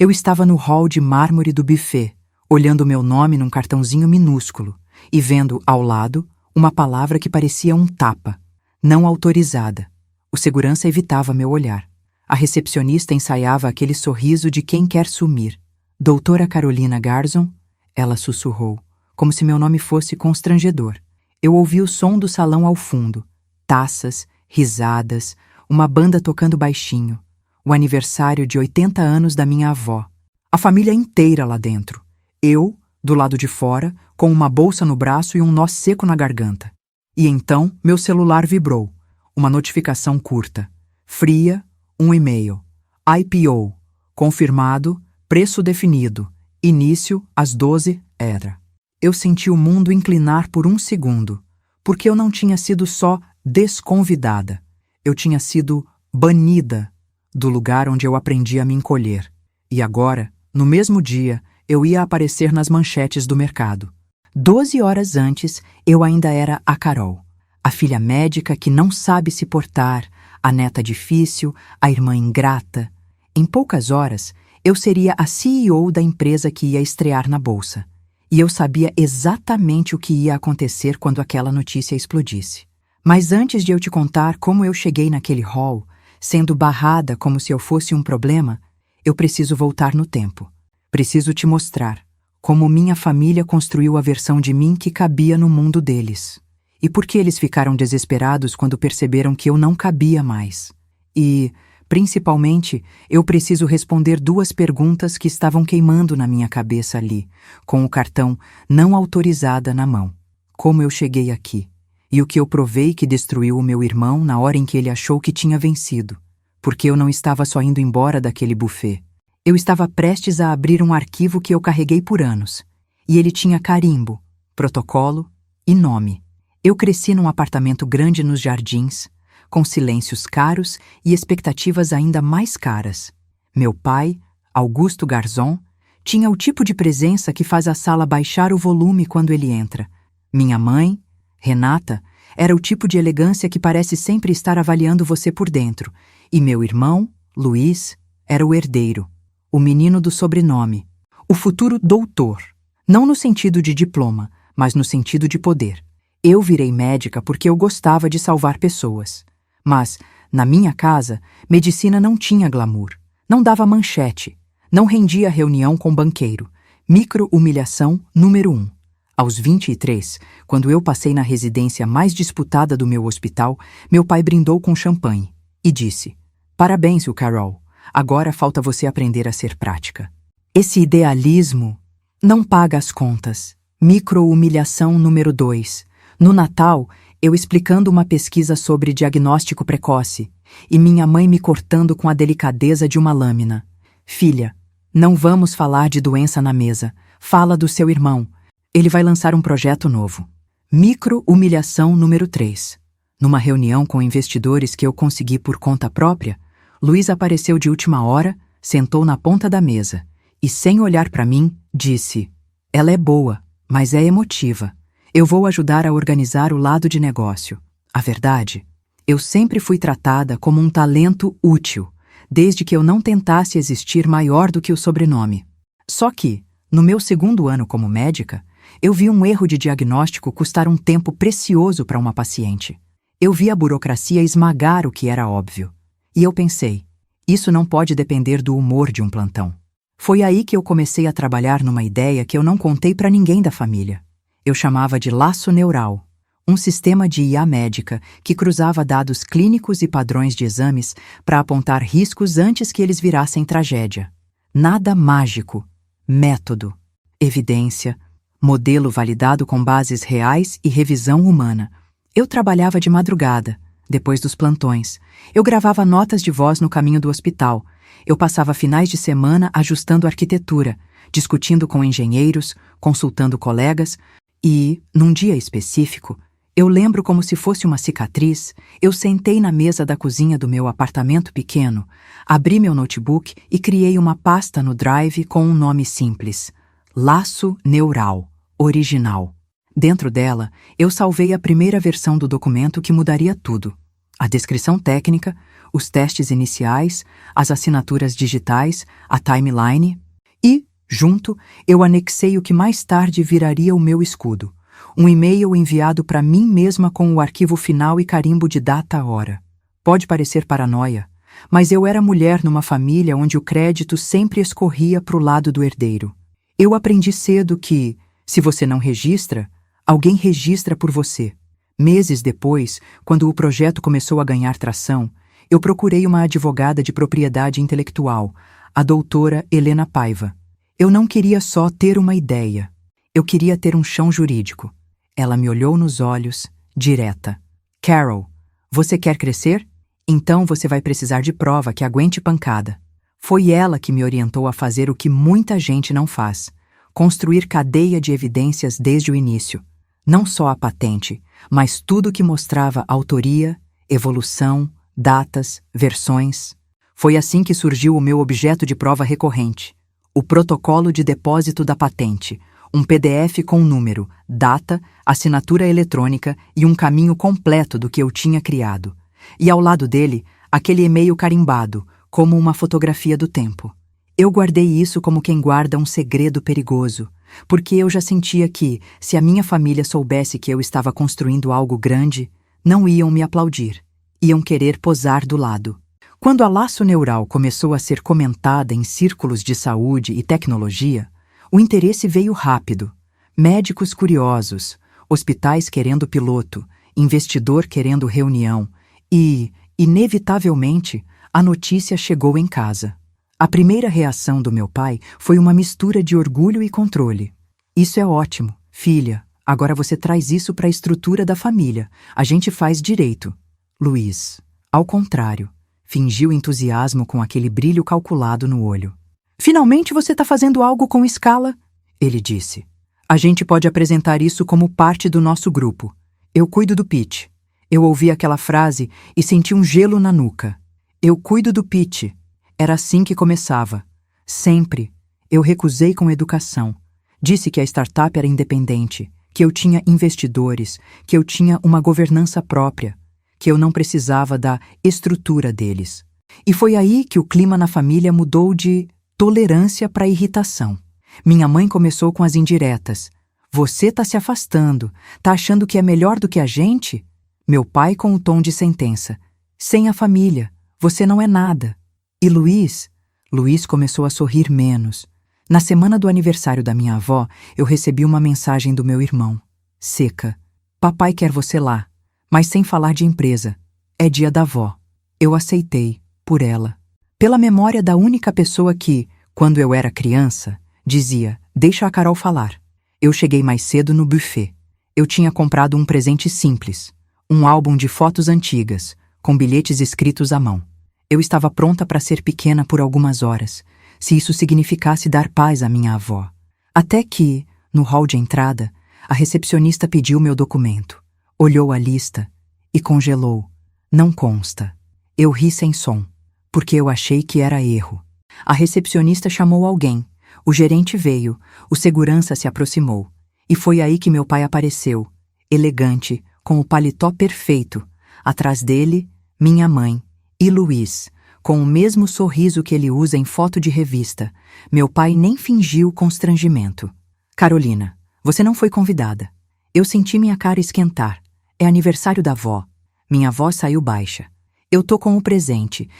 Eu estava no hall de mármore do buffet, olhando meu nome num cartãozinho minúsculo e vendo, ao lado, uma palavra que parecia um tapa. Não autorizada. O segurança evitava meu olhar. A recepcionista ensaiava aquele sorriso de quem quer sumir. Doutora Carolina Garzon? Ela sussurrou, como se meu nome fosse constrangedor. Eu ouvi o som do salão ao fundo. Taças, risadas, uma banda tocando baixinho. O aniversário de 80 anos da minha avó. A família inteira lá dentro. Eu, do lado de fora, com uma bolsa no braço e um nó seco na garganta. E então, meu celular vibrou. Uma notificação curta. Fria, um e-mail. IPO. Confirmado, preço definido. Início, às 12, era. Eu senti o mundo inclinar por um segundo, porque eu não tinha sido só desconvidada. Eu tinha sido banida do lugar onde eu aprendi a me encolher. E agora, no mesmo dia, eu ia aparecer nas manchetes do mercado. 12 horas antes, eu ainda era a Carol, a filha médica que não sabe se portar, a neta difícil, a irmã ingrata. Em poucas horas, eu seria a CEO da empresa que ia estrear na bolsa. E eu sabia exatamente o que ia acontecer quando aquela notícia explodisse. Mas antes de eu te contar como eu cheguei naquele hall, sendo barrada como se eu fosse um problema, eu preciso voltar no tempo. Preciso te mostrar como minha família construiu a versão de mim que cabia no mundo deles. E por que eles ficaram desesperados quando perceberam que eu não cabia mais. E, principalmente, eu preciso responder 2 perguntas que estavam queimando na minha cabeça ali, com o cartão não autorizada na mão. Como eu cheguei aqui? E o que eu provei que destruiu o meu irmão na hora em que ele achou que tinha vencido? Porque eu não estava só indo embora daquele buffet. Eu estava prestes a abrir um arquivo que eu carreguei por anos. E ele tinha carimbo, protocolo e nome. Eu cresci num apartamento grande nos Jardins, com silêncios caros e expectativas ainda mais caras. Meu pai, Augusto Garzon, tinha o tipo de presença que faz a sala baixar o volume quando ele entra. Minha mãe, Renata, era o tipo de elegância que parece sempre estar avaliando você por dentro. E meu irmão, Luiz, era o herdeiro, o menino do sobrenome, o futuro doutor. Não no sentido de diploma, mas no sentido de poder. Eu virei médica porque eu gostava de salvar pessoas. Mas, na minha casa, medicina não tinha glamour, não dava manchete, não rendia reunião com banqueiro. Micro-humilhação número 1. Aos 23, quando eu passei na residência mais disputada do meu hospital, meu pai brindou com champanhe e disse: "Parabéns, Carol, agora falta você aprender a ser prática." Esse idealismo não paga as contas. Micro-humilhação número 2. No Natal, eu explicando uma pesquisa sobre diagnóstico precoce e minha mãe me cortando com a delicadeza de uma lâmina. "Filha, não vamos falar de doença na mesa. Fala do seu irmão. Ele vai lançar um projeto novo." Micro-humilhação número 3. Numa reunião com investidores que eu consegui por conta própria, Luiz apareceu de última hora, sentou na ponta da mesa e, sem olhar para mim, disse: "Ela é boa, mas é emotiva. Eu vou ajudar a organizar o lado de negócio." A verdade, eu sempre fui tratada como um talento útil, desde que eu não tentasse existir maior do que o sobrenome. Só que, no meu 2º ano como médica, eu vi um erro de diagnóstico custar um tempo precioso para uma paciente. Eu vi a burocracia esmagar o que era óbvio. E eu pensei, isso não pode depender do humor de um plantão. Foi aí que eu comecei a trabalhar numa ideia que eu não contei para ninguém da família. Eu chamava de laço neural, um sistema de IA médica que cruzava dados clínicos e padrões de exames para apontar riscos antes que eles virassem tragédia. Nada mágico. Método, evidência, modelo validado com bases reais e revisão humana. Eu trabalhava de madrugada, depois dos plantões. Eu gravava notas de voz no caminho do hospital. Eu passava finais de semana ajustando arquitetura, discutindo com engenheiros, consultando colegas. E, num dia específico, eu lembro como se fosse uma cicatriz, eu sentei na mesa da cozinha do meu apartamento pequeno, abri meu notebook e criei uma pasta no Drive com um nome simples: Laço Neural, Original. Dentro dela, eu salvei a primeira versão do documento que mudaria tudo: a descrição técnica, os testes iniciais, as assinaturas digitais, a timeline e, junto, eu anexei o que mais tarde viraria o meu escudo. Um e-mail enviado para mim mesma com o arquivo final e carimbo de data-hora. Pode parecer paranoia, mas eu era mulher numa família onde o crédito sempre escorria para o lado do herdeiro. Eu aprendi cedo que, se você não registra, alguém registra por você. Meses depois, quando o projeto começou a ganhar tração, eu procurei uma advogada de propriedade intelectual, a doutora Helena Paiva. Eu não queria só ter uma ideia. Eu queria ter um chão jurídico. Ela me olhou nos olhos, direta. Carol, você quer crescer? Então você vai precisar de prova que aguente pancada. Foi ela que me orientou a fazer o que muita gente não faz. Construir cadeia de evidências desde o início. Não só a patente, mas tudo que mostrava autoria, evolução, datas, versões. Foi assim que surgiu o meu objeto de prova recorrente. O protocolo de depósito da patente. Um PDF com número, data, assinatura eletrônica e um caminho completo do que eu tinha criado. E ao lado dele, aquele e-mail carimbado, como uma fotografia do tempo. Eu guardei isso como quem guarda um segredo perigoso, porque eu já sentia que, se a minha família soubesse que eu estava construindo algo grande, não iam me aplaudir, iam querer posar do lado. Quando a laço neural começou a ser comentada em círculos de saúde e tecnologia, o interesse veio rápido. Médicos curiosos, hospitais querendo piloto, investidor querendo reunião e, inevitavelmente, a notícia chegou em casa. A primeira reação do meu pai foi uma mistura de orgulho e controle. Isso é ótimo, filha. Agora você traz isso para a estrutura da família. A gente faz direito. Luiz, ao contrário, fingiu entusiasmo com aquele brilho calculado no olho. Finalmente você está fazendo algo com escala? Ele disse. A gente pode apresentar isso como parte do nosso grupo. Eu cuido do pitch. Eu ouvi aquela frase e senti um gelo na nuca. Eu cuido do pitch. Era assim que começava. Sempre. Eu recusei com educação. Disse que a startup era independente, que eu tinha investidores, que eu tinha uma governança própria, que eu não precisava da estrutura deles. E foi aí que o clima na família mudou de tolerância para irritação. Minha mãe começou com as indiretas. Você tá se afastando, tá achando que é melhor do que a gente? Meu pai com o tom de sentença. Sem a família, você não é nada. E Luiz começou a sorrir menos. Na semana do aniversário da minha avó, eu recebi uma mensagem do meu irmão. Seca. Papai quer você lá, mas sem falar de empresa. É dia da avó. Eu aceitei, por ela. Pela memória da única pessoa que, quando eu era criança, dizia, deixa a Carol falar. Eu cheguei mais cedo no buffet. Eu tinha comprado um presente simples, um álbum de fotos antigas, com bilhetes escritos à mão. Eu estava pronta para ser pequena por algumas horas, se isso significasse dar paz à minha avó. Até que, no hall de entrada, a recepcionista pediu meu documento, olhou a lista e congelou. Não consta. Eu ri sem som, porque eu achei que era erro. A recepcionista chamou alguém, o gerente veio, o segurança se aproximou. E foi aí que meu pai apareceu, elegante, com o paletó perfeito. Atrás dele, minha mãe e Luiz, com o mesmo sorriso que ele usa em foto de revista. Meu pai nem fingiu constrangimento. Carolina, você não foi convidada. Eu senti minha cara esquentar. É aniversário da avó. Minha avó saiu baixa. Eu tô com o presente.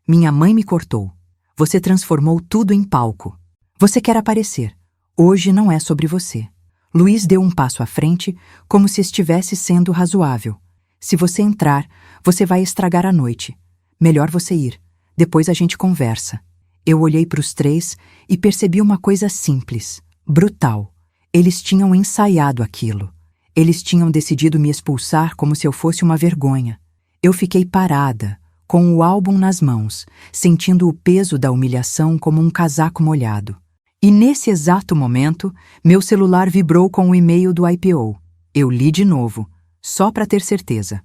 Minha mãe me cortou. Você transformou tudo em palco. Você quer aparecer. Hoje não é sobre você. Luiz deu um passo à frente, como se estivesse sendo razoável. Se você entrar, você vai estragar a noite. Melhor você ir. Depois a gente conversa. Eu olhei para os três e percebi uma coisa simples, brutal. Eles tinham ensaiado aquilo. Eles tinham decidido me expulsar como se eu fosse uma vergonha. Eu fiquei parada, com o álbum nas mãos, sentindo o peso da humilhação como um casaco molhado. E nesse exato momento, meu celular vibrou com o e-mail do IPO. Eu li de novo, só para ter certeza.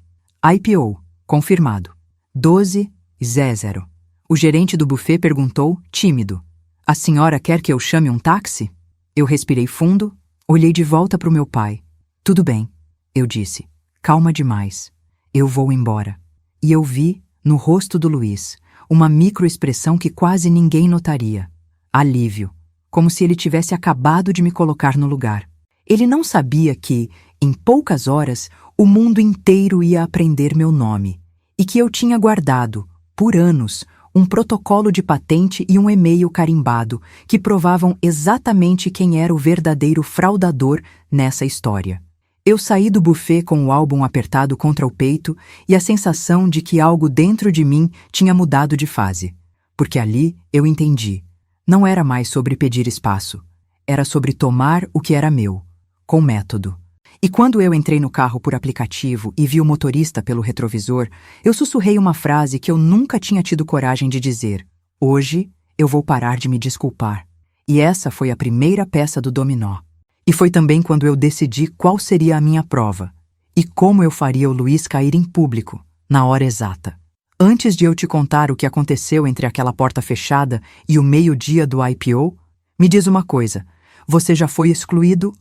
IPO, confirmado. 12:00. O gerente do buffet perguntou, tímido. A senhora quer que eu chame um táxi? Eu respirei fundo, olhei de volta para o meu pai. Tudo bem, eu disse. Calma demais. Eu vou embora. E eu vi, No rosto do Luiz, uma microexpressão que quase ninguém notaria. Alívio, como se ele tivesse acabado de me colocar no lugar. Ele não sabia que, em poucas horas, o mundo inteiro ia aprender meu nome, e que eu tinha guardado, por anos, um protocolo de patente e um e-mail carimbado que provavam exatamente quem era o verdadeiro fraudador nessa história. Eu saí do buffet com o álbum apertado contra o peito e a sensação de que algo dentro de mim tinha mudado de fase. Porque ali eu entendi. Não era mais sobre pedir espaço. Era sobre tomar o que era meu, com método. E quando eu entrei no carro por aplicativo e vi o motorista pelo retrovisor, eu sussurrei uma frase que eu nunca tinha tido coragem de dizer. Hoje eu vou parar de me desculpar. E essa foi a primeira peça do dominó. E foi também quando eu decidi qual seria a minha prova e como eu faria o Luiz cair em público, na hora exata. Antes de eu te contar o que aconteceu entre aquela porta fechada e o meio-dia do IPO, me diz uma coisa, você já foi excluído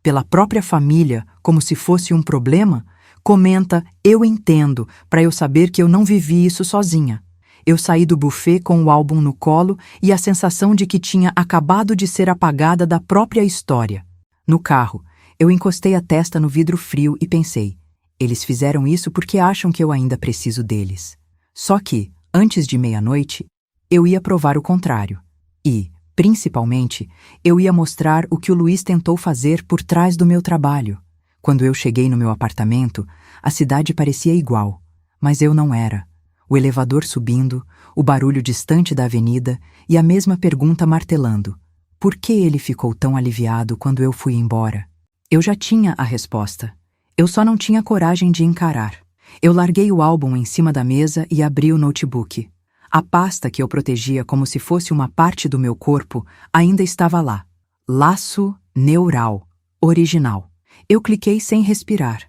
pela própria família como se fosse um problema? Comenta, eu entendo, para eu saber que eu não vivi isso sozinha. Eu saí do buffet com o álbum no colo e a sensação de que tinha acabado de ser apagada da própria história. No carro, eu encostei a testa no vidro frio e pensei, eles fizeram isso porque acham que eu ainda preciso deles. Só que, antes de meia-noite, eu ia provar o contrário. E, principalmente, eu ia mostrar o que o Luiz tentou fazer por trás do meu trabalho. Quando eu cheguei no meu apartamento, a cidade parecia igual, mas eu não era. O elevador subindo, o barulho distante da avenida e a mesma pergunta martelando. Por que ele ficou tão aliviado quando eu fui embora? Eu já tinha a resposta. Eu só não tinha coragem de encarar. Eu larguei o álbum em cima da mesa e abri o notebook. A pasta que eu protegia como se fosse uma parte do meu corpo ainda estava lá. Laço neural, original. Eu cliquei sem respirar.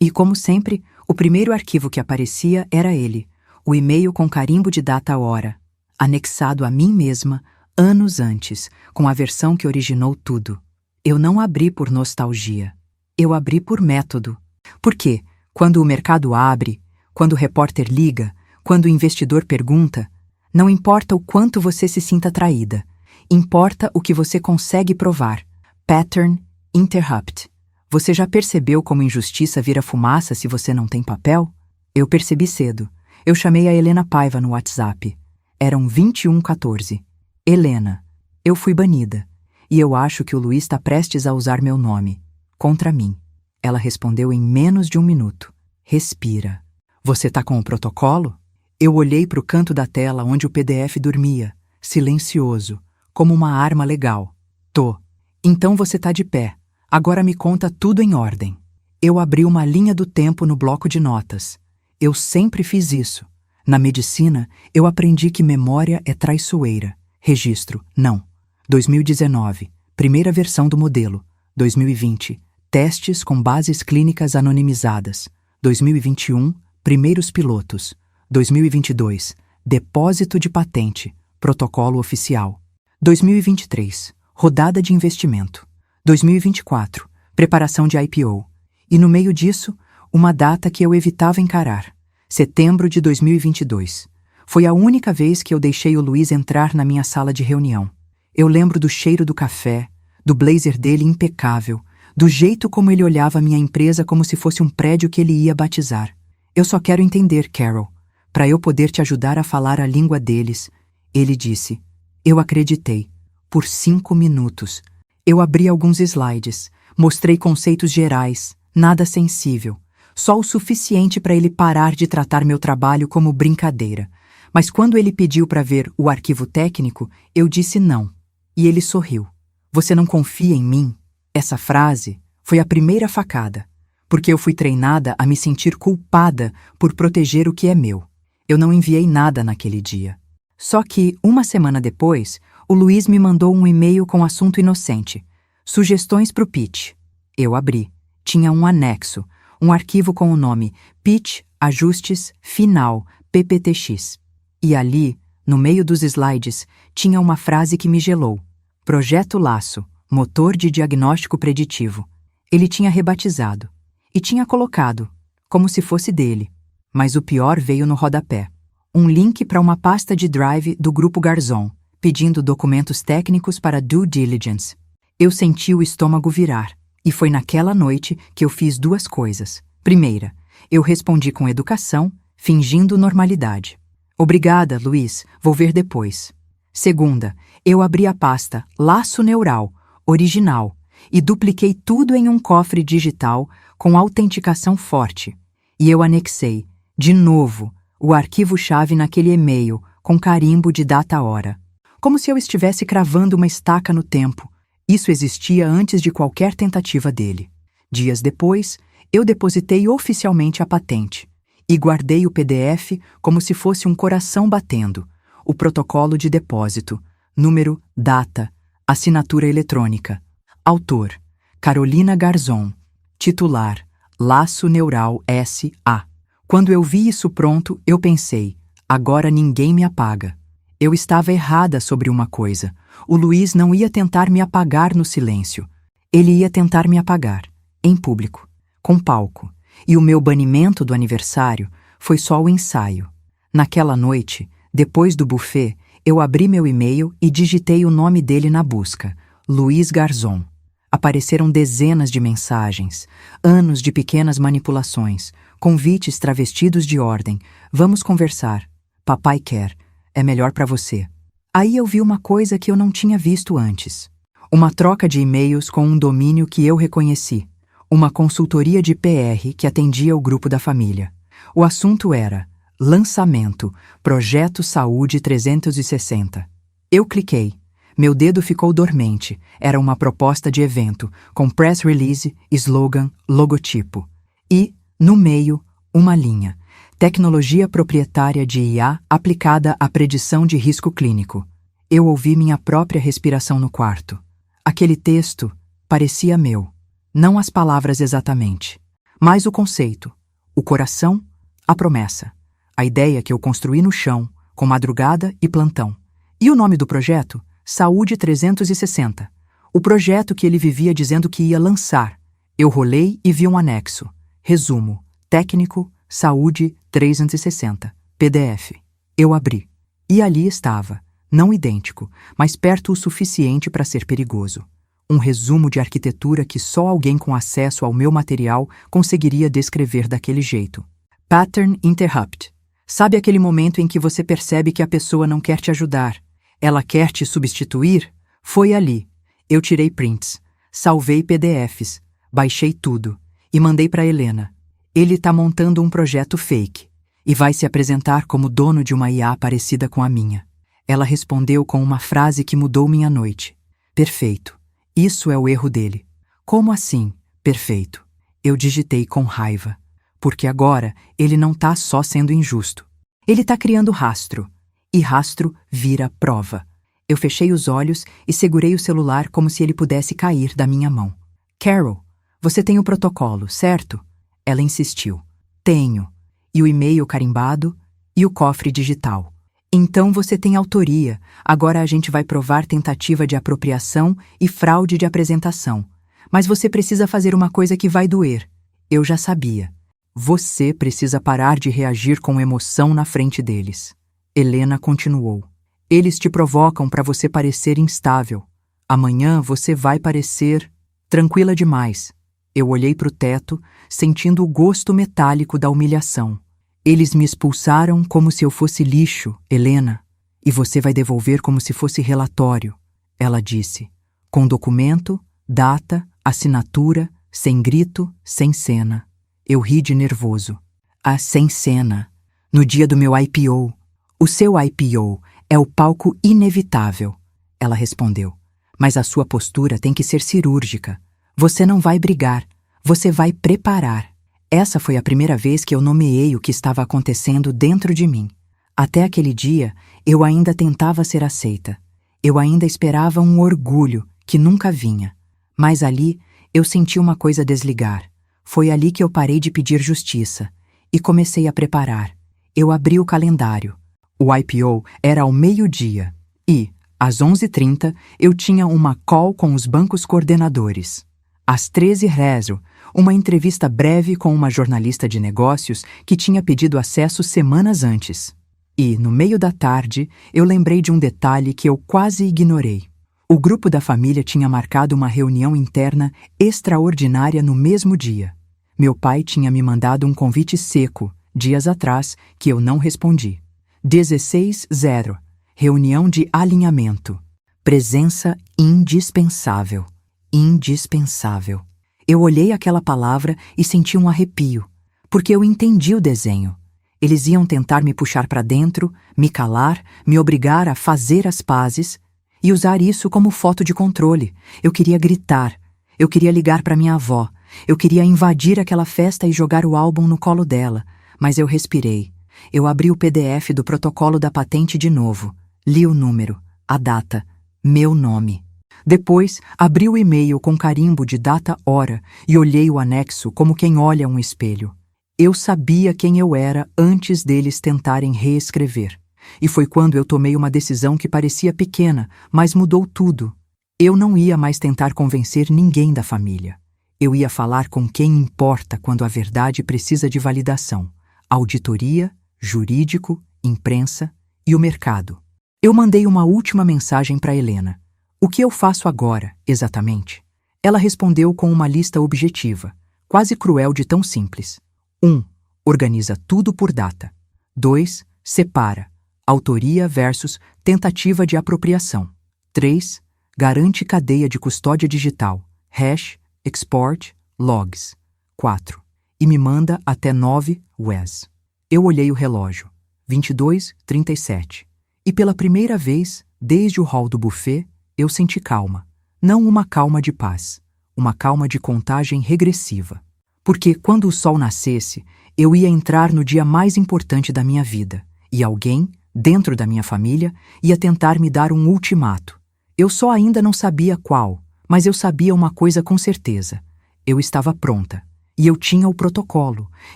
E, como sempre, o primeiro arquivo que aparecia era ele, o e-mail com carimbo de data-hora, anexado a mim mesma, anos antes, com a versão que originou tudo. Eu não abri por nostalgia. Eu abri por método. Porque, quando o mercado abre, quando o repórter liga, quando o investidor pergunta, não importa o quanto você se sinta traída, importa o que você consegue provar. Pattern interrupt. Você já percebeu como injustiça vira fumaça se você não tem papel? Eu percebi cedo. Eu chamei a Helena Paiva no WhatsApp. Eram 21h14. Helena, eu fui banida. E eu acho que o Luiz está prestes a usar meu nome. Contra mim. Ela respondeu em menos de 1 minuto. Respira. Você tá com o protocolo? Eu olhei para o canto da tela onde o PDF dormia, silencioso, como uma arma legal. Tô. Então você tá de pé. Agora me conta tudo em ordem. Eu abri uma linha do tempo no bloco de notas. Eu sempre fiz isso. Na medicina, eu aprendi que memória é traiçoeira. Registro, não. 2019, primeira versão do modelo. 2020, testes com bases clínicas anonimizadas. 2021, primeiros pilotos. 2022, depósito de patente, protocolo oficial. 2023, rodada de investimento. 2024, preparação de IPO. E no meio disso, uma data que eu evitava encarar. Setembro de 2022. Foi a única vez que eu deixei o Luiz entrar na minha sala de reunião. Eu lembro do cheiro do café, do blazer dele impecável, do jeito como ele olhava a minha empresa como se fosse um prédio que ele ia batizar. Eu só quero entender, Carol, para eu poder te ajudar a falar a língua deles. Ele disse. Eu acreditei. Por 5 minutos. Eu abri alguns slides, mostrei conceitos gerais, nada sensível, só o suficiente para ele parar de tratar meu trabalho como brincadeira. Mas quando ele pediu para ver o arquivo técnico, eu disse não. E ele sorriu. Você não confia em mim? Essa frase foi a primeira facada, porque eu fui treinada a me sentir culpada por proteger o que é meu. Eu não enviei nada naquele dia. Só que, uma semana depois, o Luiz me mandou um e-mail com assunto inocente. Sugestões para o pitch. Eu abri. Tinha um anexo, um arquivo com o nome Pitch Ajustes Final PPTX. E ali, no meio dos slides, tinha uma frase que me gelou. Projeto Laço, motor de diagnóstico preditivo. Ele tinha rebatizado. E tinha colocado, como se fosse dele. Mas o pior veio no rodapé. um link para uma pasta de Drive do Grupo Garzon, pedindo documentos técnicos para due diligence. Eu senti o estômago virar, e foi naquela noite que eu fiz duas coisas. Primeira, eu respondi com educação, fingindo normalidade. Obrigada, Luiz, vou ver depois. Segunda, eu abri a pasta Laço Neural, original, e dupliquei tudo em um cofre digital com autenticação forte. E eu anexei, de novo, o arquivo-chave naquele e-mail com carimbo de data-hora. Como se eu estivesse cravando uma estaca no tempo. Isso existia antes de qualquer tentativa dele. Dias depois, eu depositei oficialmente a patente e guardei o PDF como se fosse um coração batendo, o protocolo de depósito, número, data, assinatura eletrônica. Autor, Carolina Garzon. Titular, Laço Neural S.A. Quando eu vi isso pronto, eu pensei, agora ninguém me apaga. Eu estava errada sobre uma coisa. O Luiz não ia tentar me apagar no silêncio. Ele ia tentar me apagar, em público, com palco. E o meu banimento do aniversário foi só o ensaio. Naquela noite, depois do buffet, eu abri meu e-mail e digitei o nome dele na busca, Luiz Garzon. Apareceram dezenas de mensagens, anos de pequenas manipulações, convites travestidos de ordem. Vamos conversar. Papai quer. É melhor para você. Aí eu vi uma coisa que eu não tinha visto antes. Uma troca de e-mails com um domínio que eu reconheci. Uma consultoria de PR que atendia o grupo da família. O assunto era Lançamento, Projeto Saúde 360. Eu cliquei. Meu dedo ficou dormente. Era uma proposta de evento, com press release, slogan, logotipo. E, no meio, uma linha. Tecnologia proprietária de IA aplicada à predição de risco clínico. Eu ouvi minha própria respiração no quarto. Aquele texto parecia meu. Não as palavras exatamente, mas o conceito, o coração, a promessa, a ideia que eu construí no chão, com madrugada e plantão. E o nome do projeto? Saúde 360. O projeto que ele vivia dizendo que ia lançar. Eu rolei e vi um anexo. Resumo. Técnico, Saúde 360. PDF. Eu abri. E ali estava. Não idêntico, mas perto o suficiente para ser perigoso. Um resumo de arquitetura que só alguém com acesso ao meu material conseguiria descrever daquele jeito. Pattern Interrupt. Sabe aquele momento em que você percebe que a pessoa não quer te ajudar? Ela quer te substituir? Foi ali. Eu tirei prints, salvei PDFs, baixei tudo e mandei para Helena. Ele tá montando um projeto fake e vai se apresentar como dono de uma IA parecida com a minha. Ela respondeu com uma frase que mudou minha noite. Perfeito. Isso é o erro dele. Como assim, perfeito? Eu digitei com raiva. Porque agora ele não tá só sendo injusto. Ele tá criando rastro. E rastro vira prova. Eu fechei os olhos e segurei o celular como se ele pudesse cair da minha mão. Carol, você tem o protocolo, certo? Ela insistiu. Tenho. E o e-mail carimbado e o cofre digital. Então você tem autoria. Agora a gente vai provar tentativa de apropriação e fraude de apresentação. Mas você precisa fazer uma coisa que vai doer. Eu já sabia. Você precisa parar de reagir com emoção na frente deles. Helena continuou. Eles te provocam para você parecer instável. Amanhã você vai parecer tranquila demais. Eu olhei para o teto, sentindo o gosto metálico da humilhação. Eles me expulsaram como se eu fosse lixo, Helena, e você vai devolver como se fosse relatório, ela disse, com documento, data, assinatura, sem grito, sem cena. Eu ri de nervoso. Ah, sem cena. No dia do meu IPO. O seu IPO é o palco inevitável, ela respondeu. Mas a sua postura tem que ser cirúrgica. Você não vai brigar, você vai preparar. Essa foi a primeira vez que eu nomeei o que estava acontecendo dentro de mim. Até aquele dia, eu ainda tentava ser aceita. Eu ainda esperava um orgulho que nunca vinha. Mas ali, eu senti uma coisa desligar. Foi ali que eu parei de pedir justiça e comecei a preparar. Eu abri o calendário. O IPO era ao meio-dia e, às 11h30, eu tinha uma call com os bancos coordenadores. Às 13h, uma entrevista breve com uma jornalista de negócios que tinha pedido acesso semanas antes. E, no meio da tarde, eu lembrei de um detalhe que eu quase ignorei. O grupo da família tinha marcado uma reunião interna extraordinária no mesmo dia. Meu pai tinha me mandado um convite seco, dias atrás, que eu não respondi. 16:00. Reunião de alinhamento. Presença indispensável. Indispensável. Eu olhei aquela palavra e senti um arrepio, porque eu entendi o desenho. Eles iam tentar me puxar para dentro, me calar, me obrigar a fazer as pazes e usar isso como foto de controle. Eu queria gritar. Eu queria ligar para minha avó. Eu queria invadir aquela festa e jogar o álbum no colo dela. Mas eu respirei. Eu abri o PDF do protocolo da patente de novo. Li o número, a data, meu nome. Depois, abri o e-mail com carimbo de data-hora e olhei o anexo como quem olha um espelho. Eu sabia quem eu era antes deles tentarem reescrever. E foi quando eu tomei uma decisão que parecia pequena, mas mudou tudo. Eu não ia mais tentar convencer ninguém da família. Eu ia falar com quem importa quando a verdade precisa de validação. Auditoria, jurídico, imprensa e o mercado. Eu mandei uma última mensagem para Helena. O que eu faço agora, exatamente? Ela respondeu com uma lista objetiva, quase cruel de tão simples. 1. Organiza tudo por data. 2. Separa. Autoria versus tentativa de apropriação. 3. Garante cadeia de custódia digital. Hash, export, logs. 4. E me manda até 9 WES. Eu olhei o relógio. 22:37. E pela primeira vez, desde o hall do buffet, eu senti calma. Não uma calma de paz. Uma calma de contagem regressiva. Porque quando o sol nascesse, eu ia entrar no dia mais importante da minha vida. E alguém, dentro da minha família, ia tentar me dar um ultimato. Eu só ainda não sabia qual, mas eu sabia uma coisa com certeza. Eu estava pronta. E eu tinha o protocolo.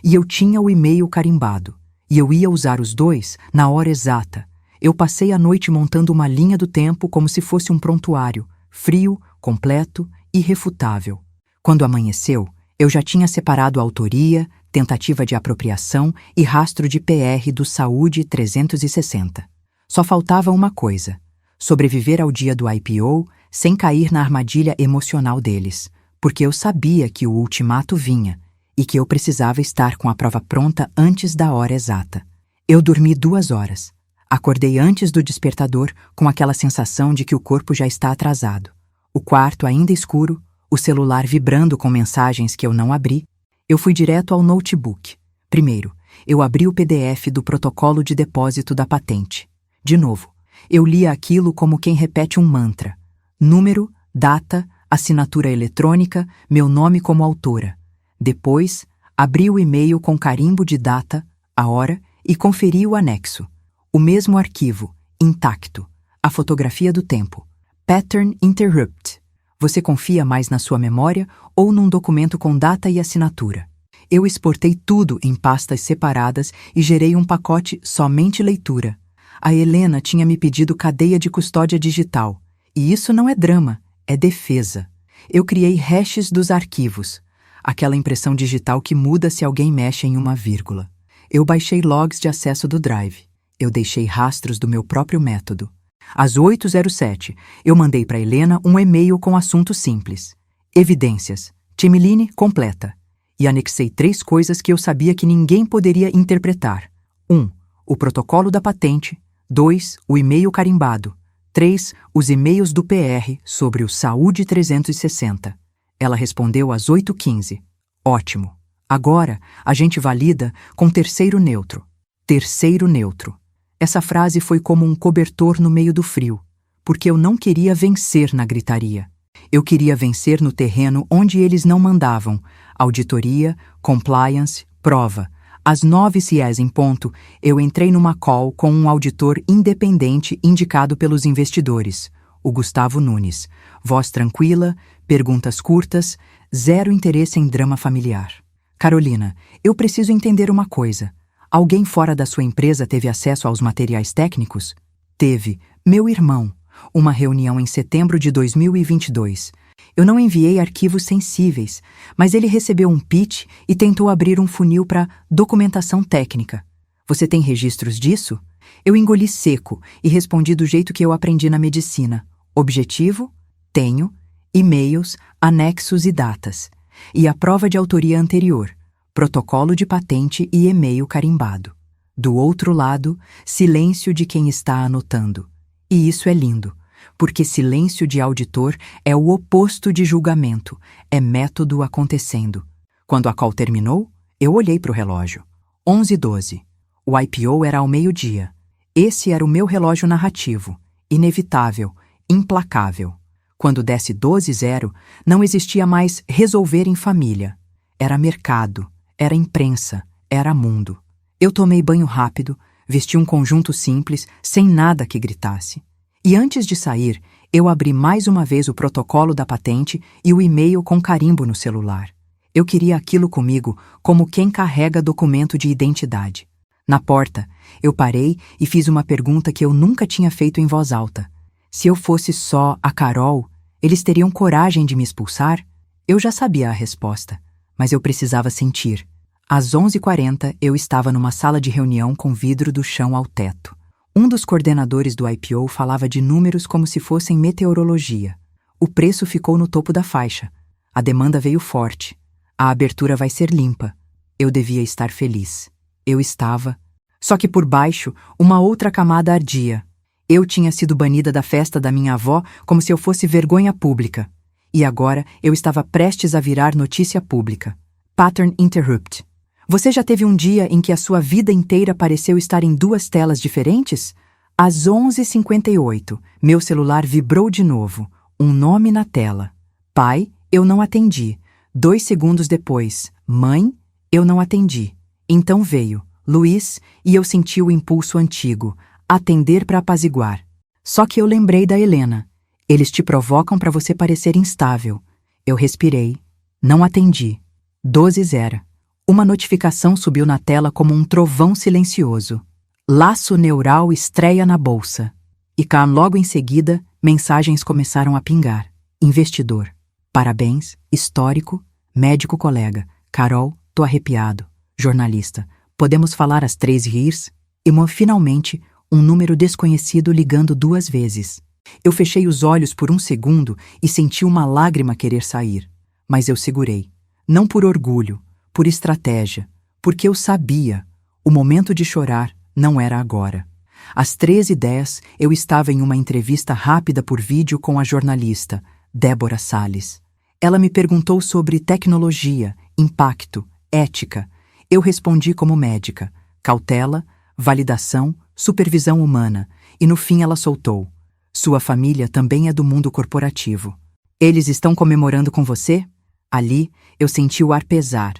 E eu tinha o e-mail carimbado. E eu ia usar os dois na hora exata. Eu passei a noite montando uma linha do tempo como se fosse um prontuário, frio, completo, irrefutável. Quando amanheceu, eu já tinha separado a autoria, tentativa de apropriação e rastro de PR do Saúde 360. Só faltava uma coisa: sobreviver ao dia do IPO sem cair na armadilha emocional deles, porque eu sabia que o ultimato vinha e que eu precisava estar com a prova pronta antes da hora exata. Eu dormi 2 horas. Acordei antes do despertador com aquela sensação de que o corpo já está atrasado. O quarto ainda escuro, o celular vibrando com mensagens que eu não abri. Eu fui direto ao notebook. Primeiro, eu abri o PDF do protocolo de depósito da patente. De novo, eu lia aquilo como quem repete um mantra. Número, data, assinatura eletrônica, meu nome como autora. Depois, abri o e-mail com carimbo de data, a hora e conferi o anexo. O mesmo arquivo, intacto. A fotografia do tempo. Pattern Interrupt. Você confia mais na sua memória ou num documento com data e assinatura? Eu exportei tudo em pastas separadas e gerei um pacote somente leitura. A Helena tinha me pedido cadeia de custódia digital. E isso não é drama, é defesa. Eu criei hashes dos arquivos. Aquela impressão digital que muda se alguém mexe em uma vírgula. Eu baixei logs de acesso do Drive. Eu deixei rastros do meu próprio método. Às 8:07, eu mandei para Helena um e-mail com assunto simples. Evidências. Timeline completa. E anexei 3 coisas que eu sabia que ninguém poderia interpretar. 1. O protocolo da patente. 2. O e-mail carimbado. 3. Os e-mails do PR sobre o Saúde 360. Ela respondeu às 8:15. Ótimo. Agora, a gente valida com terceiro neutro. Terceiro neutro. Essa frase foi como um cobertor no meio do frio, porque eu não queria vencer na gritaria. Eu queria vencer no terreno onde eles não mandavam. Auditoria, compliance, prova. Às 9 CES em ponto, eu entrei numa call com um auditor independente indicado pelos investidores, o Gustavo Nunes. Voz tranquila, perguntas curtas, zero interesse em drama familiar. Carolina, eu preciso entender uma coisa. Alguém fora da sua empresa teve acesso aos materiais técnicos? Teve. Meu irmão. Uma reunião em setembro de 2022. Eu não enviei arquivos sensíveis, mas ele recebeu um pitch e tentou abrir um funil para documentação técnica. Você tem registros disso? Eu engoli seco e respondi do jeito que eu aprendi na medicina. Objetivo? Tenho. E-mails, anexos e datas. E a prova de autoria anterior. Protocolo de patente e e-mail carimbado. Do outro lado, silêncio de quem está anotando. E isso é lindo, porque silêncio de auditor é o oposto de julgamento, é método acontecendo. Quando a call terminou, eu olhei para o relógio. 11h12. O IPO era ao meio-dia. Esse era o meu relógio narrativo, inevitável, implacável. Quando desse 12h, não existia mais resolver em família. Era mercado, era imprensa, era mundo. Eu tomei banho rápido, vesti um conjunto simples, sem nada que gritasse. E antes de sair, eu abri mais uma vez o protocolo da patente e o e-mail com carimbo no celular. Eu queria aquilo comigo como quem carrega documento de identidade. Na porta, eu parei e fiz uma pergunta que eu nunca tinha feito em voz alta. Se eu fosse só a Carol, eles teriam coragem de me expulsar? Eu já sabia a resposta, mas eu precisava sentir. Às 11h40, eu estava numa sala de reunião com vidro do chão ao teto. Um dos coordenadores do IPO falava de números como se fossem meteorologia. O preço ficou no topo da faixa. A demanda veio forte. A abertura vai ser limpa. Eu devia estar feliz. Eu estava. Só que por baixo, uma outra camada ardia. Eu tinha sido banida da festa da minha avó como se eu fosse vergonha pública. E agora eu estava prestes a virar notícia pública. Pattern Interrupt. Você já teve um dia em que a sua vida inteira pareceu estar em duas telas diferentes? Às 11h58, meu celular vibrou de novo. Um nome na tela. Pai, eu não atendi. 2 segundos depois, mãe, eu não atendi. Então veio, Luiz, e eu senti o impulso antigo, atender para apaziguar. Só que eu lembrei da Helena. Eles te provocam para você parecer instável. Eu respirei. Não atendi. 12h. Uma notificação subiu na tela como um trovão silencioso. Laço neural estreia na bolsa. E cá, logo em seguida, mensagens começaram a pingar. Investidor. Parabéns, histórico, médico colega. Carol, tô arrepiado. Jornalista. Podemos falar às 3h? E finalmente, um número desconhecido ligando 2 vezes. Eu fechei os olhos por 1 segundo e senti uma lágrima querer sair. Mas eu segurei. Não por orgulho, por estratégia, porque eu sabia. O momento de chorar não era agora. Às 13h10, eu estava em uma entrevista rápida por vídeo com a jornalista, Débora Salles. Ela me perguntou sobre tecnologia, impacto, ética. Eu respondi como médica, cautela, validação, supervisão humana, e no fim ela soltou. Sua família também é do mundo corporativo. Eles estão comemorando com você? Ali, eu senti o ar pesar.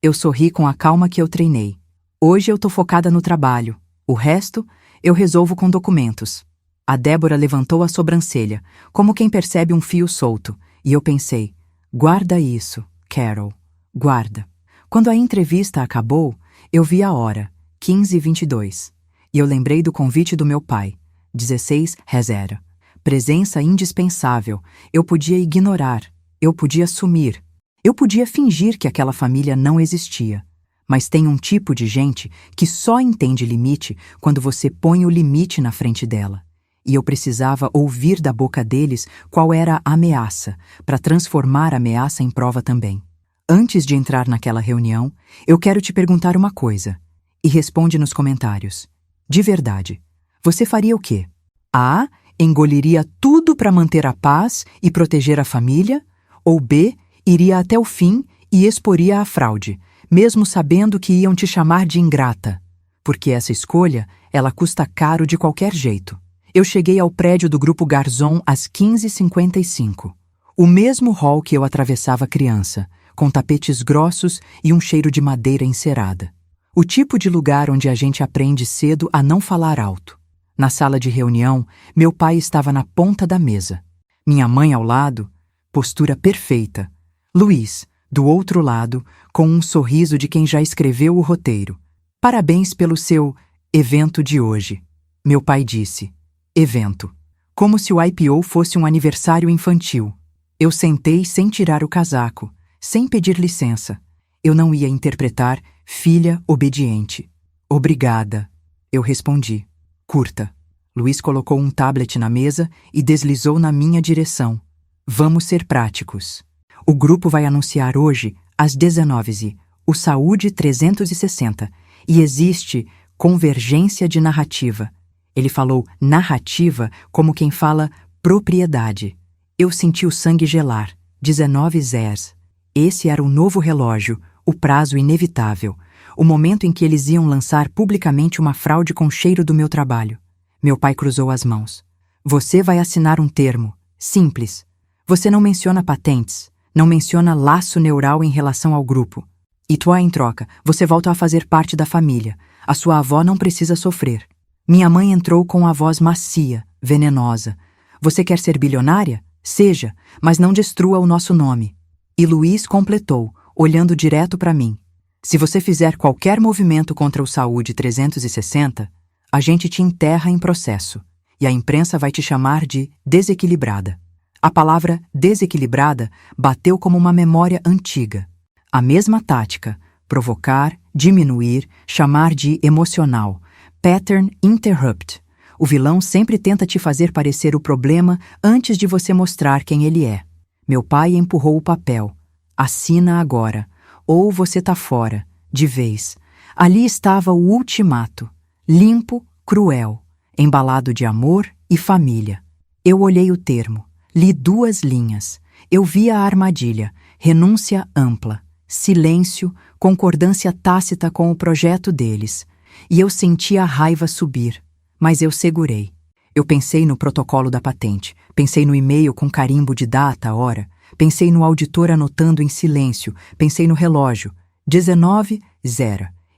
Eu sorri com a calma que eu treinei. Hoje eu tô focada no trabalho. O resto, eu resolvo com documentos. A Débora levantou a sobrancelha, como quem percebe um fio solto, e eu pensei, guarda isso, Carol, guarda. Quando a entrevista acabou, eu vi a hora, 15h22, e eu lembrei do convite do meu pai, 16h. Presença indispensável, eu podia ignorar, eu podia sumir, eu podia fingir que aquela família não existia. Mas tem um tipo de gente que só entende limite quando você põe o limite na frente dela. E eu precisava ouvir da boca deles qual era a ameaça, para transformar a ameaça em prova também. Antes de entrar naquela reunião, eu quero te perguntar uma coisa. E responde nos comentários. De verdade, você faria o quê? A. Engoliria tudo para manter a paz e proteger a família? Ou B. Iria até o fim e exporia a fraude, mesmo sabendo que iam te chamar de ingrata? Porque essa escolha, ela custa caro de qualquer jeito. Eu cheguei ao prédio do Grupo Garzon às 15h55. O mesmo hall que eu atravessava criança, com tapetes grossos e um cheiro de madeira encerada. O tipo de lugar onde a gente aprende cedo a não falar alto. Na sala de reunião, meu pai estava na ponta da mesa. Minha mãe ao lado, postura perfeita. Luiz, do outro lado, com um sorriso de quem já escreveu o roteiro. Parabéns pelo seu evento de hoje. Meu pai disse. Evento. Como se o IPO fosse um aniversário infantil. Eu sentei sem tirar o casaco, sem pedir licença. Eu não ia interpretar filha obediente. Obrigada, eu respondi. curta. Luiz colocou um tablet na mesa e deslizou na minha direção. Vamos ser práticos. O grupo vai anunciar hoje, às 19h, o Saúde 360, e existe convergência de narrativa. Ele falou narrativa como quem fala propriedade. Eu senti o sangue gelar. 19h. Esse era o novo relógio, o prazo inevitável, o momento em que eles iam lançar publicamente uma fraude com cheiro do meu trabalho. Meu pai cruzou as mãos. Você vai assinar um termo. Simples. Você não menciona patentes, não menciona laço neural em relação ao grupo. E tu, em troca, você volta a fazer parte da família. A sua avó não precisa sofrer. Minha mãe entrou com a voz macia, venenosa. Você quer ser bilionária? Seja, mas não destrua o nosso nome. E Luiz completou, olhando direto para mim. Se você fizer qualquer movimento contra o Saúde 360, a gente te enterra em processo, e a imprensa vai te chamar de desequilibrada. A palavra desequilibrada bateu como uma memória antiga. A mesma tática, provocar, diminuir, chamar de emocional, pattern interrupt. O vilão sempre tenta te fazer parecer o problema antes de você mostrar quem ele é. Meu pai empurrou o papel. Assina agora, ou você tá fora, de vez. Ali estava o ultimato, limpo, cruel, embalado de amor e família. Eu olhei o termo, li 2 linhas. Eu vi a armadilha, renúncia ampla, silêncio, concordância tácita com o projeto deles. E eu senti a raiva subir, mas eu segurei. Eu pensei no protocolo da patente, pensei no e-mail com carimbo de data, hora, pensei no auditor anotando em silêncio, pensei no relógio, 19h,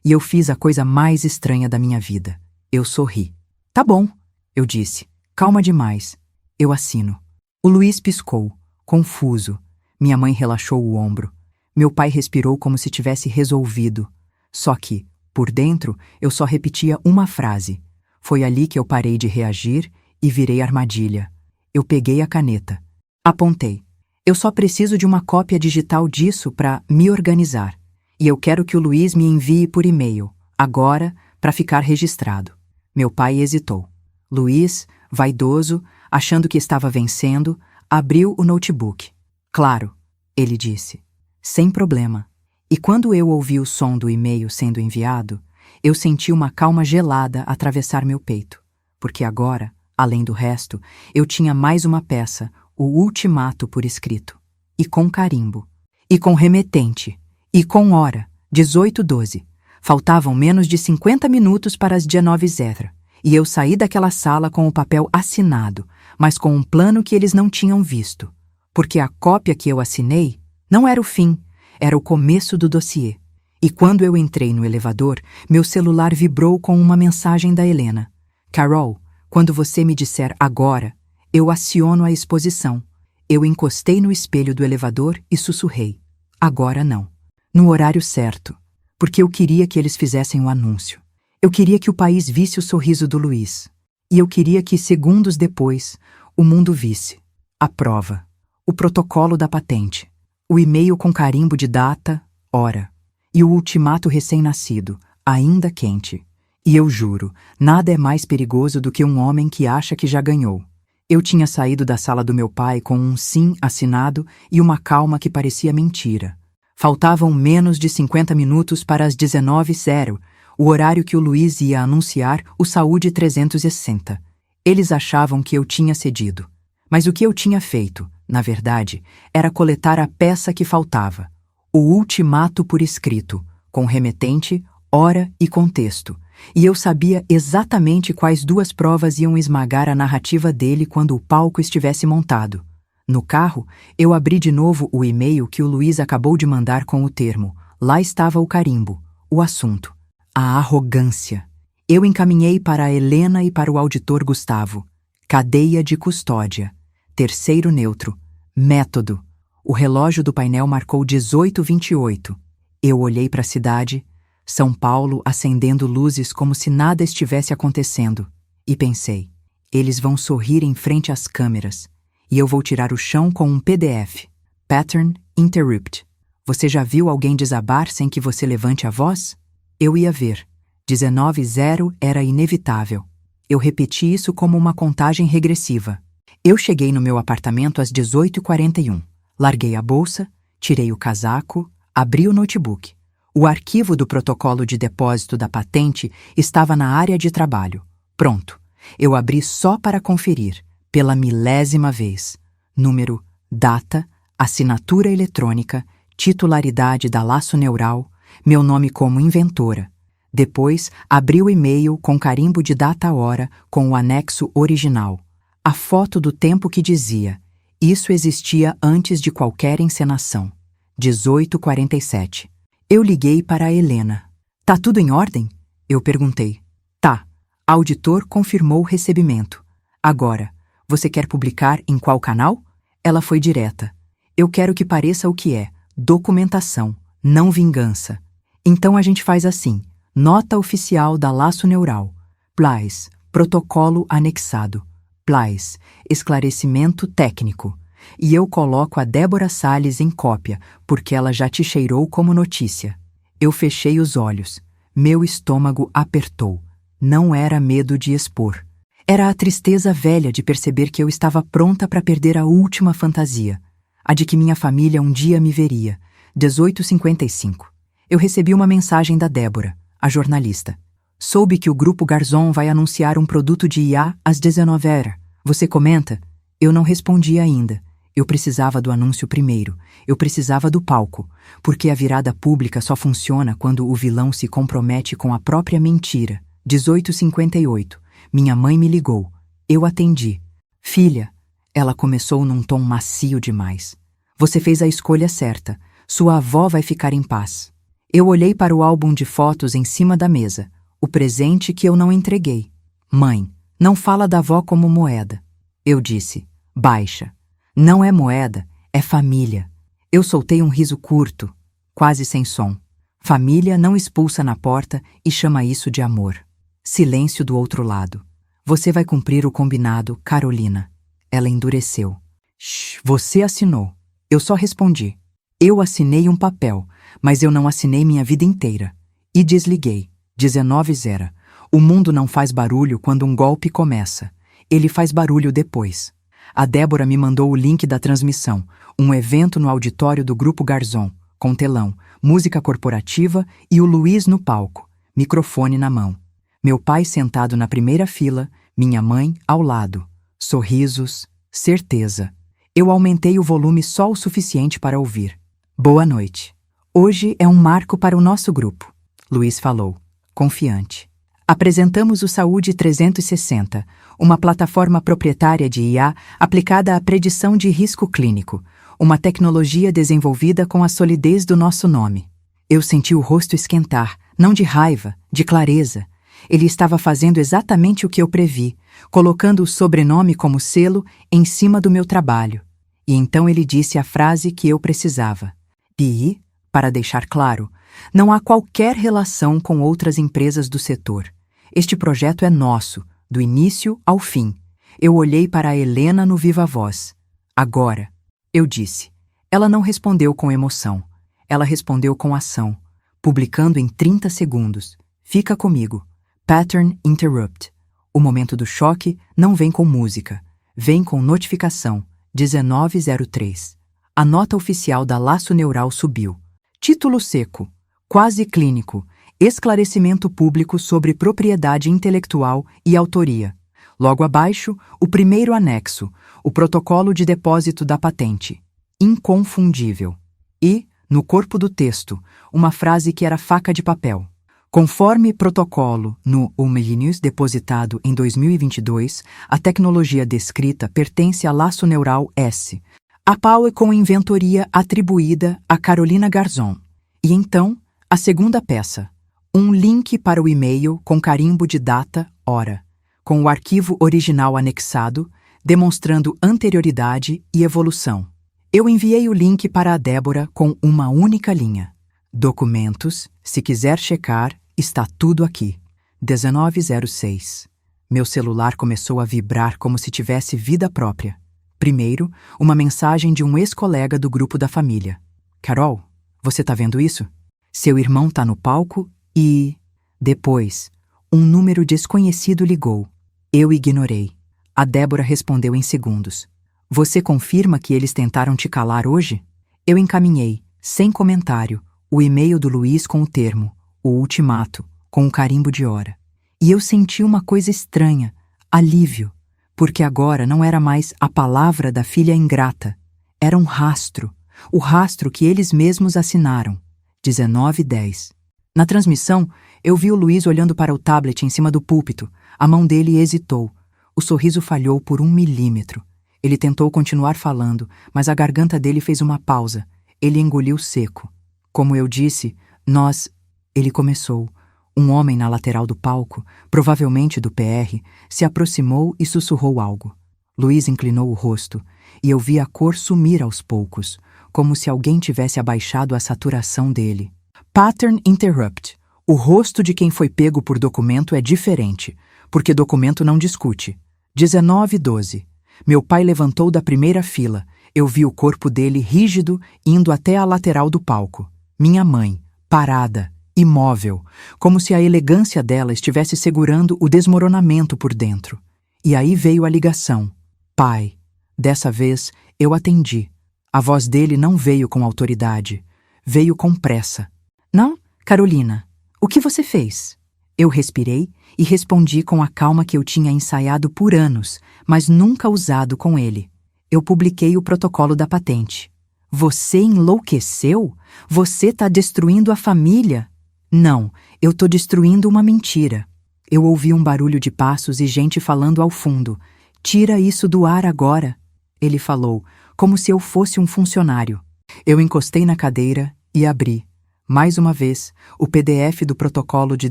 e eu fiz a coisa mais estranha da minha vida. Eu sorri. Tá bom, eu disse. Calma demais. Eu assino. O Luiz piscou, confuso. Minha mãe relaxou o ombro. Meu pai respirou como se tivesse resolvido. Só que, por dentro, eu só repetia uma frase. Foi ali que eu parei de reagir e virei armadilha. Eu peguei a caneta. Apontei. Eu só preciso de uma cópia digital disso para me organizar. E eu quero que o Luiz me envie por e-mail, agora, para ficar registrado. Meu pai hesitou. Luiz, vaidoso, achando que estava vencendo, abriu o notebook. Claro, ele disse. Sem problema. E quando eu ouvi o som do e-mail sendo enviado, eu senti uma calma gelada atravessar meu peito, porque agora, além do resto, eu tinha mais uma peça, o ultimato por escrito, e com carimbo, e com remetente, e com hora, 18h12. Faltavam menos de 50 minutos para as 19h, e eu saí daquela sala com o papel assinado, mas com um plano que eles não tinham visto, porque a cópia que eu assinei não era o fim, era o começo do dossiê. E quando eu entrei no elevador, meu celular vibrou com uma mensagem da Helena. Carol, quando você me disser agora, eu aciono a exposição. Eu encostei no espelho do elevador e sussurrei. Agora não. No horário certo. Porque eu queria que eles fizessem o anúncio. Eu queria que o país visse o sorriso do Luiz. E eu queria que, segundos depois, o mundo visse. A prova. O protocolo da patente. O e-mail com carimbo de data, hora. E o ultimato recém-nascido, ainda quente. E eu juro, nada é mais perigoso do que um homem que acha que já ganhou. Eu tinha saído da sala do meu pai com um sim assinado e uma calma que parecia mentira. Faltavam menos de 50 minutos para as 19h, o horário que o Luiz ia anunciar o Saúde 360. Eles achavam que eu tinha cedido. Mas o que eu tinha feito, na verdade, era coletar a peça que faltava. O ultimato por escrito, com remetente, hora e contexto. E eu sabia exatamente quais 2 provas iam esmagar a narrativa dele quando o palco estivesse montado. No carro, eu abri de novo o e-mail que o Luiz acabou de mandar com o termo. Lá estava o carimbo, o assunto. A arrogância. Eu encaminhei para a Helena e para o auditor Gustavo. Cadeia de custódia. Terceiro neutro. Método. O relógio do painel marcou 18h28. Eu olhei para a cidade, São Paulo acendendo luzes como se nada estivesse acontecendo, e pensei, eles vão sorrir em frente às câmeras, e eu vou tirar o chão com um PDF. Pattern Interrupt. Você já viu alguém desabar sem que você levante a voz? Eu ia ver. 19h era inevitável. Eu repeti isso como uma contagem regressiva. Eu cheguei no meu apartamento às 18h41. Larguei a bolsa, tirei o casaco, abri o notebook. O arquivo do protocolo de depósito da patente estava na área de trabalho. Pronto. Eu abri só para conferir, pela 1000ª vez. Número, data, assinatura eletrônica, titularidade da Laço Neural, meu nome como inventora. Depois, abri o e-mail com carimbo de data-hora com o anexo original. A foto do tempo que dizia: isso existia antes de qualquer encenação. 18h47. Eu liguei para a Helena. Tá tudo em ordem? Eu perguntei. Tá. Auditor confirmou o recebimento. Agora, você quer publicar em qual canal? Ela foi direta. Eu quero que pareça o que é: documentação, não vingança. Então a gente faz assim: nota oficial da Laço Neural. Plais, protocolo anexado. Plais, esclarecimento técnico. E eu coloco a Débora Salles em cópia, porque ela já te cheirou como notícia. Eu fechei os olhos. Meu estômago apertou. Não era medo de expor. Era a tristeza velha de perceber que eu estava pronta para perder a última fantasia, a de que minha família um dia me veria. 18h55. Eu recebi uma mensagem da Débora, a jornalista. Soube que o Grupo Garzon vai anunciar um produto de IA às 19h. Você comenta? Eu não respondi ainda. Eu precisava do anúncio primeiro. Eu precisava do palco, porque a virada pública só funciona quando o vilão se compromete com a própria mentira. 18h58. Minha mãe me ligou. Eu atendi. Filha, ela começou num tom macio demais. Você fez a escolha certa. Sua avó vai ficar em paz. Eu olhei para o álbum de fotos em cima da mesa, o presente que eu não entreguei. Mãe, não fala da avó como moeda. Eu disse, baixa. Não é moeda, é família. Eu soltei um riso curto, quase sem som. Família não expulsa na porta e chama isso de amor. Silêncio do outro lado. Você vai cumprir o combinado, Carolina. Ela endureceu. Shh, você assinou. Eu só respondi. Eu assinei um papel, mas eu não assinei minha vida inteira. E desliguei. 19h. O mundo não faz barulho quando um golpe começa. Ele faz barulho depois. A Débora me mandou o link da transmissão, um evento no auditório do Grupo Garzon, com telão, música corporativa e o Luiz no palco, microfone na mão. Meu pai sentado na primeira fila, minha mãe ao lado. Sorrisos, certeza. Eu aumentei o volume só o suficiente para ouvir. Boa noite. Hoje é um marco para o nosso grupo, Luiz falou, confiante. Apresentamos o Saúde 360, uma plataforma proprietária de IA aplicada à predição de risco clínico, uma tecnologia desenvolvida com a solidez do nosso nome. Eu senti o rosto esquentar, não de raiva, de clareza. Ele estava fazendo exatamente o que eu previ, colocando o sobrenome como selo em cima do meu trabalho. E então ele disse a frase que eu precisava. E, para deixar claro, não há qualquer relação com outras empresas do setor. Este projeto é nosso, do início ao fim. Eu olhei para a Helena no viva voz. Agora, eu disse. Ela não respondeu com emoção. Ela respondeu com ação, publicando em 30 segundos. Fica comigo. Pattern Interrupt. O momento do choque não vem com música. Vem com notificação. 19h03. A nota oficial da Laço Neural subiu. Título seco. Quase clínico. Esclarecimento público sobre propriedade intelectual e autoria. Logo abaixo, o primeiro anexo, o protocolo de depósito da patente. Inconfundível. E, no corpo do texto, uma frase que era faca de papel. Conforme protocolo no Omnibus depositado em 2022, a tecnologia descrita pertence à Laço Neural S. A PAU é com inventoria atribuída a Carolina Garzon. E então, a segunda peça. Um link para o e-mail com carimbo de data, hora, com o arquivo original anexado, demonstrando anterioridade e evolução. Eu enviei o link para a Débora com uma única linha. Documentos, se quiser checar, está tudo aqui. 19h06. Meu celular começou a vibrar como se tivesse vida própria. Primeiro, uma mensagem de um ex-colega do grupo da família. Carol, você tá vendo isso? Seu irmão tá no palco e... Depois, um número desconhecido ligou. Eu ignorei. A Débora respondeu em segundos. Você confirma que eles tentaram te calar hoje? Eu encaminhei, sem comentário, o e-mail do Luiz com o termo, o ultimato, com o carimbo de hora. E eu senti uma coisa estranha, alívio, porque agora não era mais a palavra da filha ingrata. Era um rastro, o rastro que eles mesmos assinaram. 19:10. Na transmissão, eu vi o Luiz olhando para o tablet em cima do púlpito. A mão dele hesitou. O sorriso falhou por 1 milímetro. Ele tentou continuar falando, mas a garganta dele fez uma pausa. Ele engoliu seco. Como eu disse, nós... Ele começou. Um homem na lateral do palco, provavelmente do PR, se aproximou e sussurrou algo. Luiz inclinou o rosto, e eu vi a cor sumir aos poucos, como se alguém tivesse abaixado a saturação dele. Pattern interrupt. O rosto de quem foi pego por documento é diferente, porque documento não discute. 19:12. Meu pai levantou da primeira fila. Eu vi o corpo dele rígido indo até a lateral do palco. Minha mãe, parada, imóvel, como se a elegância dela estivesse segurando o desmoronamento por dentro. E aí veio a ligação. Pai. Dessa vez, eu atendi. A voz dele não veio com autoridade. Veio com pressa. Não, Carolina, o que você fez? Eu respirei e respondi com a calma que eu tinha ensaiado por anos, mas nunca usado com ele. Eu publiquei o protocolo da patente. Você enlouqueceu? Você tá destruindo a família? Não, eu tô destruindo uma mentira. Eu ouvi um barulho de passos e gente falando ao fundo. Tira isso do ar agora. Ele falou, como se eu fosse um funcionário. Eu encostei na cadeira e abri, mais uma vez, o PDF do protocolo de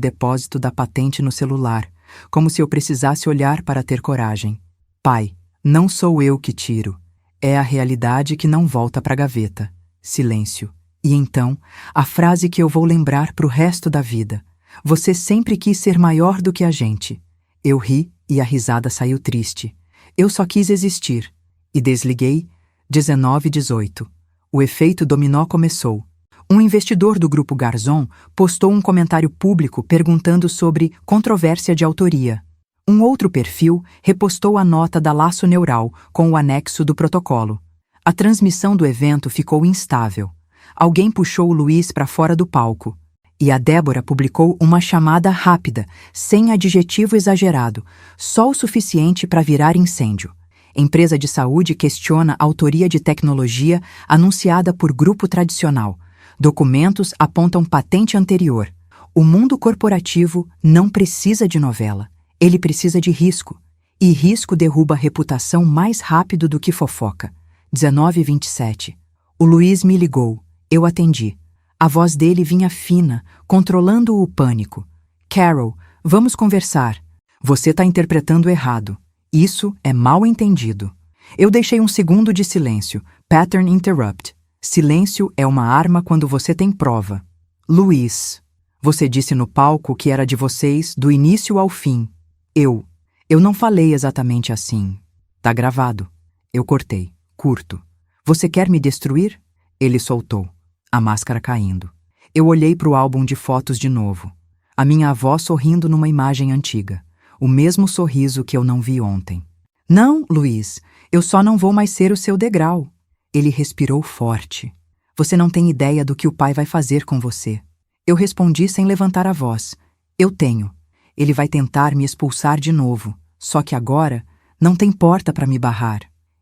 depósito da patente no celular, como se eu precisasse olhar para ter coragem. Pai, não sou eu que tiro. É a realidade que não volta para a gaveta. Silêncio. E então, a frase que eu vou lembrar pro resto da vida. Você sempre quis ser maior do que a gente. Eu ri e a risada saiu triste. Eu só quis existir. E desliguei. 19:18. O efeito dominó começou. Um investidor do grupo Garzon postou um comentário público perguntando sobre controvérsia de autoria. Um outro perfil repostou a nota da Laço Neural com o anexo do protocolo. A transmissão do evento ficou instável. Alguém puxou o Luiz para fora do palco. E a Débora publicou uma chamada rápida, sem adjetivo exagerado, só o suficiente para virar incêndio. Empresa de saúde questiona a autoria de tecnologia anunciada por grupo tradicional. Documentos apontam patente anterior. O mundo corporativo não precisa de novela. Ele precisa de risco. E risco derruba a reputação mais rápido do que fofoca. 19:27. O Luiz me ligou. Eu atendi. A voz dele vinha fina, controlando o pânico. Carol, vamos conversar. Você está interpretando errado. Isso é mal entendido. Eu deixei um segundo de silêncio. Pattern interrupt. Silêncio é uma arma quando você tem prova. Luiz, você disse no palco que era de vocês do início ao fim. Eu não falei exatamente assim. Tá gravado. Eu cortei. Curto. Você quer me destruir? Ele soltou, a máscara caindo. Eu olhei para o álbum de fotos de novo. A minha avó sorrindo numa imagem antiga. O mesmo sorriso que eu não vi ontem. Não, Luiz, eu só não vou mais ser o seu degrau. Ele respirou forte. Você não tem ideia do que o pai vai fazer com você. Eu respondi sem levantar a voz. Eu tenho. Ele vai tentar me expulsar de novo. Só que agora não tem porta para me barrar.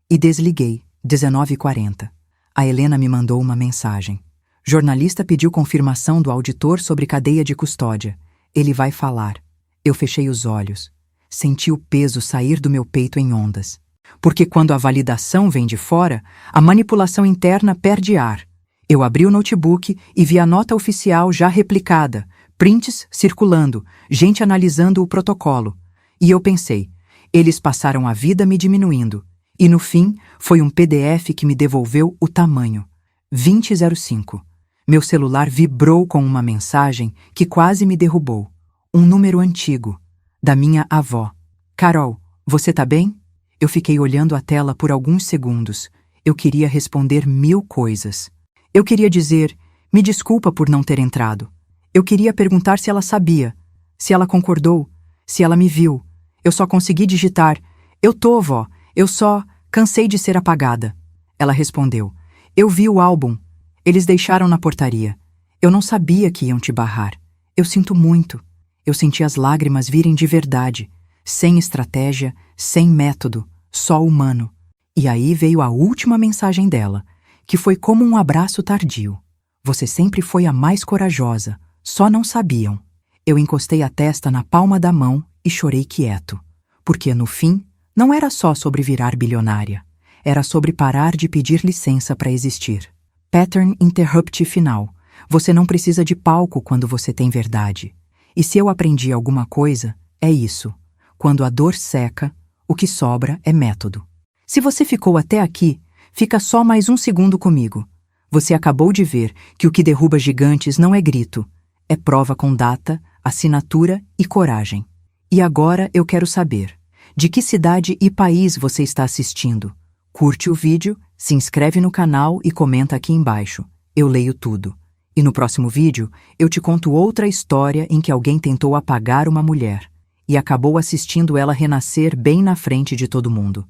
E desliguei. 19:40. A Helena me mandou uma mensagem. Jornalista pediu confirmação do auditor sobre cadeia de custódia. Ele vai falar. Eu fechei os olhos. Senti o peso sair do meu peito em ondas. Porque quando a validação vem de fora, a manipulação interna perde ar. Eu abri o notebook e vi a nota oficial já replicada, prints circulando, gente analisando o protocolo. E eu pensei, eles passaram a vida me diminuindo. E no fim, foi um PDF que me devolveu o tamanho. 20:05. Meu celular vibrou com uma mensagem que quase me derrubou. Um número antigo, da minha avó. Carol, você tá bem? Eu fiquei olhando a tela por alguns segundos. Eu queria responder 1000 coisas. Eu queria dizer, me desculpa por não ter entrado. Eu queria perguntar se ela sabia, se ela concordou, se ela me viu. Eu só consegui digitar: eu tô, vó, eu só cansei de ser apagada. Ela respondeu: eu vi o álbum. Eles deixaram na portaria. Eu não sabia que iam te barrar. Eu sinto muito. Eu senti as lágrimas virem de verdade, sem estratégia, sem método, só humano. E aí veio a última mensagem dela, que foi como um abraço tardio. Você sempre foi a mais corajosa, só não sabiam. Eu encostei a testa na palma da mão e chorei quieto. Porque, no fim, não era só sobre virar bilionária. Era sobre parar de pedir licença para existir. Pattern interrupt final. Você não precisa de palco quando você tem verdade. E se eu aprendi alguma coisa, é isso. Quando a dor seca, o que sobra é método. Se você ficou até aqui, fica só mais um segundo comigo. Você acabou de ver que o que derruba gigantes não é grito, é prova com data, assinatura e coragem. E agora eu quero saber, de que cidade e país você está assistindo? Curte o vídeo, se inscreve no canal e comenta aqui embaixo. Eu leio tudo. E no próximo vídeo, eu te conto outra história em que alguém tentou apagar uma mulher e acabou assistindo ela renascer bem na frente de todo mundo.